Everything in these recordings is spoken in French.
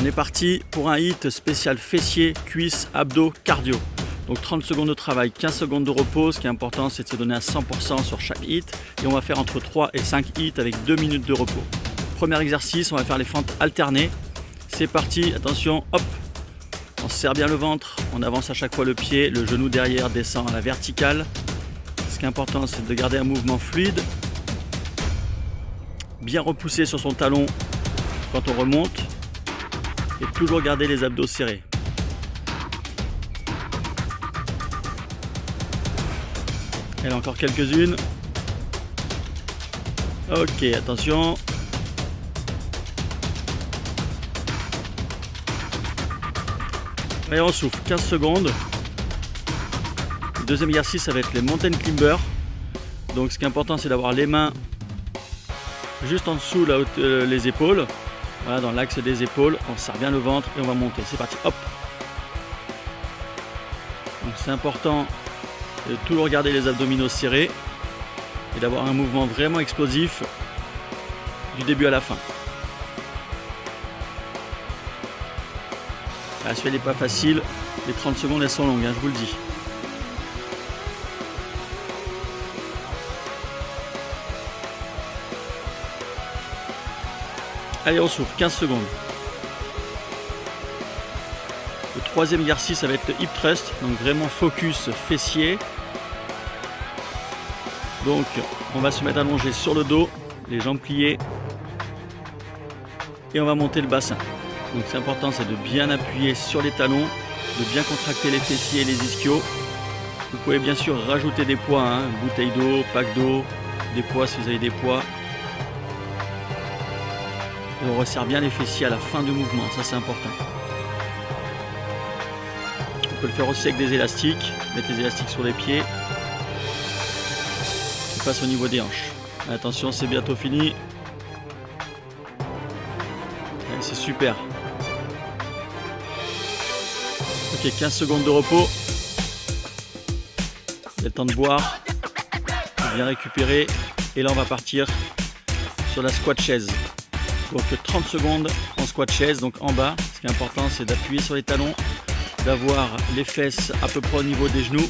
On est parti pour un hit spécial fessier, cuisses, abdos, cardio. Donc 30 secondes de travail, 15 secondes de repos. Ce qui est important, c'est de se donner à 100% sur chaque hit. Et on va faire entre 3 et 5 hits avec 2 minutes de repos. Premier exercice, on va faire les fentes alternées. C'est parti, attention, hop. On serre bien le ventre, on avance à chaque fois le pied, le genou derrière descend à la verticale. Ce qui est important, c'est de garder un mouvement fluide. Bien repousser sur son talon quand on remonte. Et toujours garder les abdos serrés. Et encore quelques-unes. Ok, attention. Et on souffle 15 secondes. Le deuxième exercice, ça va être les mountain climbers. Donc ce qui est important, c'est d'avoir les mains juste en dessous les épaules. Voilà, dans l'axe des épaules, on serre bien le ventre et on va monter. C'est parti, hop. Donc c'est important de toujours garder les abdominaux serrés et d'avoir un mouvement vraiment explosif du début à la fin. La suite n'est pas facile, les 30 secondes elles sont longues, hein, je vous le dis. Allez, on souffle 15 secondes. Le troisième exercice, ça va être le hip thrust, donc vraiment focus fessier. Donc on va se mettre allongé sur le dos, les jambes pliées et on va monter le bassin. Donc c'est important, c'est de bien appuyer sur les talons, de bien contracter les fessiers et les ischios. Vous pouvez bien sûr rajouter des poids, hein, bouteille d'eau, pack d'eau, des poids si vous avez des poids. Et on resserre bien les fessiers à la fin du mouvement, ça c'est important. On peut le faire aussi avec des élastiques, mettre les élastiques sur les pieds. On passe au niveau des hanches. Attention, c'est bientôt fini. C'est super. Ok, 15 secondes de repos. Il y a le temps de boire, de bien récupérer. Et là, on va partir sur la squat chaise. Donc 30 secondes en squat chaise, donc en bas. Ce qui est important, c'est d'appuyer sur les talons, d'avoir les fesses à peu près au niveau des genoux.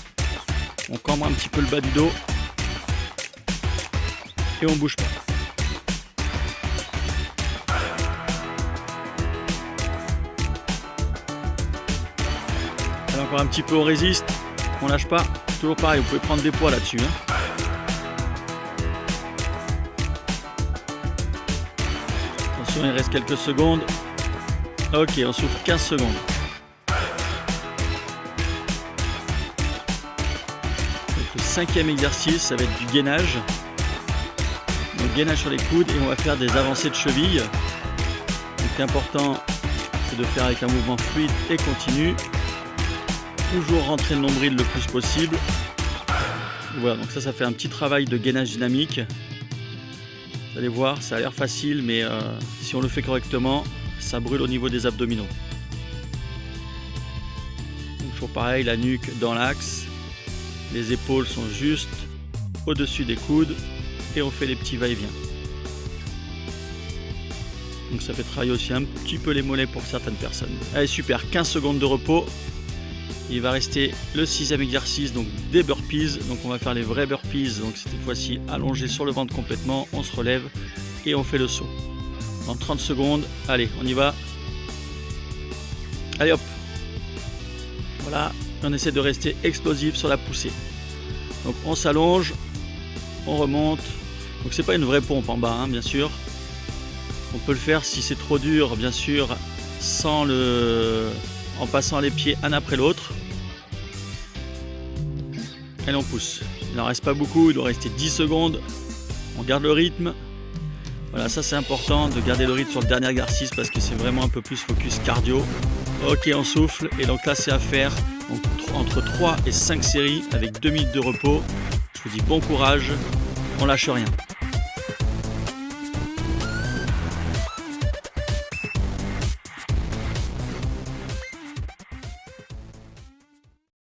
On cambre un petit peu le bas du dos. Et on ne bouge pas. Et encore un petit peu, on résiste, on lâche pas. Toujours pareil, vous pouvez prendre des poids là-dessus. Hein. Attention, il reste quelques secondes. Ok, on souffle 15 secondes. Donc, le cinquième exercice, ça va être du gainage. Donc gainage sur les coudes et on va faire des avancées de cheville. Donc l'important, c'est de faire avec un mouvement fluide et continu. Toujours rentrer le nombril le plus possible. Voilà, donc ça fait un petit travail de gainage dynamique. Vous allez voir, ça a l'air facile, mais si on le fait correctement, ça brûle au niveau des abdominaux. Donc toujours pareil, la nuque dans l'axe. Les épaules sont juste au-dessus des coudes. Et on fait les petits va-et-vient. Donc ça fait travailler aussi un petit peu les mollets pour certaines personnes. Allez, super, 15 secondes de repos. Il va rester le sixième exercice, donc des burpees. Donc on va faire les vrais burpees. Donc cette fois-ci allongé sur le ventre complètement. On se relève et on fait le saut. En 30 secondes, allez, on y va. Allez hop. Voilà, on essaie de rester explosif sur la poussée. Donc on s'allonge, on remonte. Donc c'est pas une vraie pompe en bas, hein, bien sûr. On peut le faire si c'est trop dur, bien sûr, en passant les pieds un après l'autre. Allez, on pousse. Il n'en reste pas beaucoup, il doit rester 10 secondes. On garde le rythme. Voilà, ça c'est important de garder le rythme sur le dernier exercice parce que c'est vraiment un peu plus focus cardio. Ok, on souffle. Et donc là, c'est à faire entre 3 et 5 séries avec 2 minutes de repos. Je vous dis bon courage, on lâche rien.